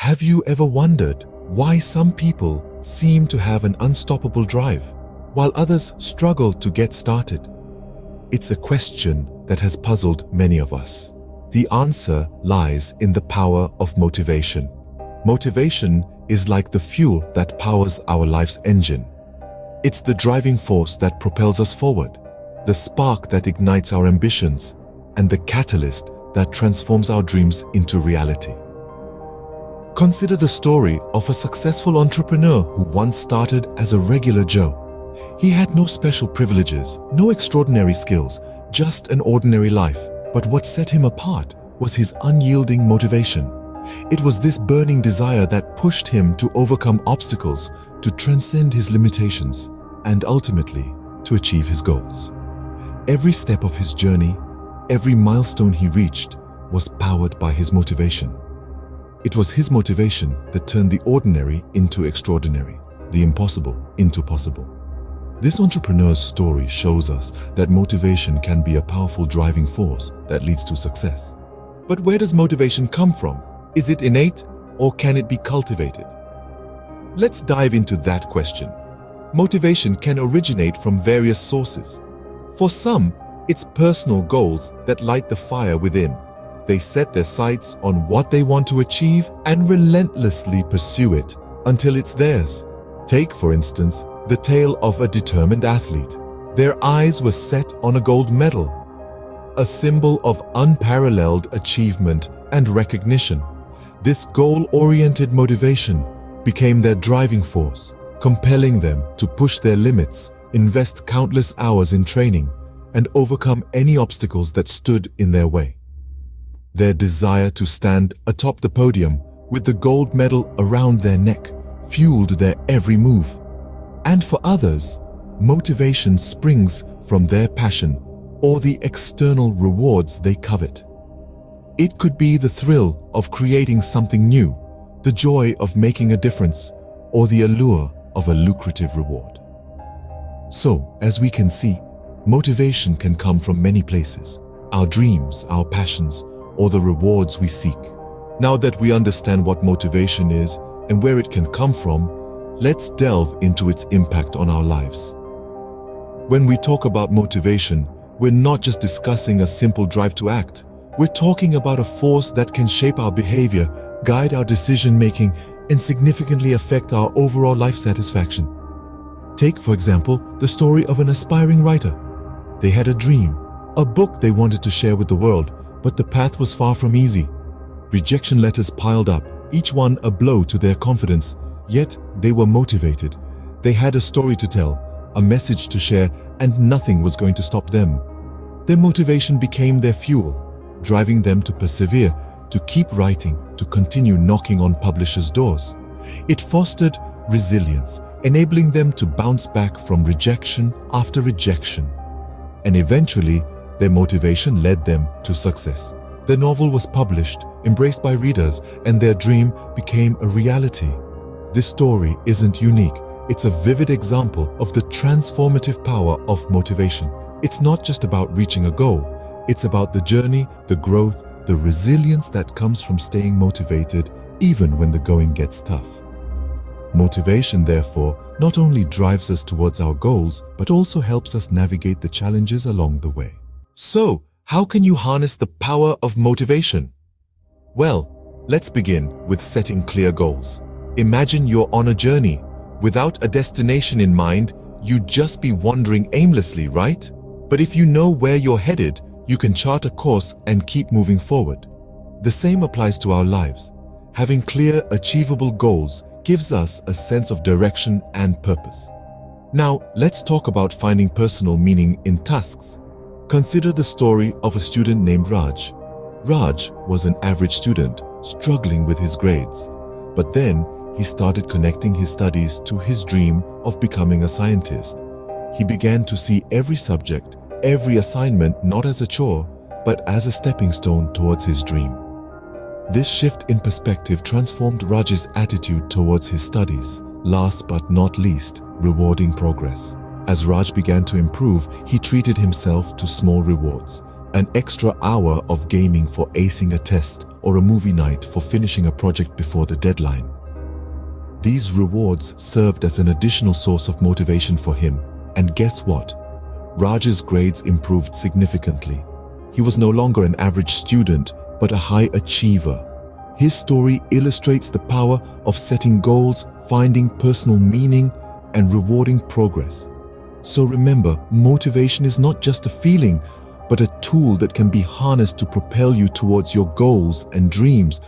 Have you ever wondered why some people seem to have an unstoppable drive, while others struggle to get started? It's a question that has puzzled many of us. The answer lies in the power of motivation. Motivation is like the fuel that powers our life's engine. It's the driving force that propels us forward, the spark that ignites our ambitions, and the catalyst that transforms our dreams into reality. Consider the story of a successful entrepreneur who once started as a regular Joe. He had no special privileges, no extraordinary skills, just an ordinary life. But what set him apart was his unyielding motivation. It was this burning desire that pushed him to overcome obstacles, to transcend his limitations, and ultimately to achieve his goals. Every step of his journey, every milestone he reached, was powered by his motivation. It was his motivation that turned the ordinary into extraordinary, the impossible into possible. This entrepreneur's story shows us that motivation can be a powerful driving force that leads to success. But where does motivation come from? Is it innate, or can it be cultivated? Let's dive into that question. Motivation can originate from various sources. For some, it's personal goals that light the fire within. They set their sights on what they want to achieve and relentlessly pursue it until it's theirs. Take, for instance, the tale of a determined athlete. Their eyes were set on a gold medal, a symbol of unparalleled achievement and recognition. This goal-oriented motivation became their driving force, compelling them to push their limits, invest countless hours in training, and overcome any obstacles that stood in their way. Their desire to stand atop the podium with the gold medal around their neck fueled their every move. And for others, motivation springs from their passion or the external rewards they covet. It could be the thrill of creating something new, the joy of making a difference, or the allure of a lucrative reward. So, as we can see, motivation can come from many places: our dreams, our passions, or the rewards we seek. Now that we understand what motivation is and where it can come from, let's delve into its impact on our lives. When we talk about motivation, we're not just discussing a simple drive to act. We're talking about a force that can shape our behavior, guide our decision-making, and significantly affect our overall life satisfaction. Take, for example, the story of an aspiring writer. They had a dream, a book they wanted to share with the world, but the path was far from easy. Rejection letters piled up, each one a blow to their confidence. Yet they were motivated. They had a story to tell, a message to share, and nothing was going to stop them. Their motivation became their fuel, driving them to persevere, to keep writing, to continue knocking on publishers' doors. It fostered resilience, enabling them to bounce back from rejection after rejection. And eventually, their motivation led them to success. Their novel was published, embraced by readers, and their dream became a reality. This story isn't unique. It's a vivid example of the transformative power of motivation. It's not just about reaching a goal. It's about the journey, the growth, the resilience that comes from staying motivated even when the going gets tough. Motivation, therefore, not only drives us towards our goals, but also helps us navigate the challenges along the way. So, how can you harness the power of motivation? Well, let's begin with setting clear goals. Imagine you're on a journey. Without a destination in mind, you'd just be wandering aimlessly, right? But if you know where you're headed, you can chart a course and keep moving forward. The same applies to our lives. Having clear, achievable goals gives us a sense of direction and purpose. Now, let's talk about finding personal meaning in tasks. Consider the story of a student named Raj. Raj was an average student, struggling with his grades. But then, he started connecting his studies to his dream of becoming a scientist. He began to see every subject, every assignment not as a chore, but as a stepping stone towards his dream. This shift in perspective transformed Raj's attitude towards his studies. Last but not least, rewarding progress. As Raj began to improve, he treated himself to small rewards. an extra hour of gaming for acing a test, or a movie night for finishing a project before the deadline. These rewards served as an additional source of motivation for him, and guess what? Raj's grades improved significantly. He was no longer an average student, but a high achiever. His story illustrates the power of setting goals, finding personal meaning, and rewarding progress. So remember, motivation is not just a feeling, but a tool that can be harnessed to propel you towards your goals and dreams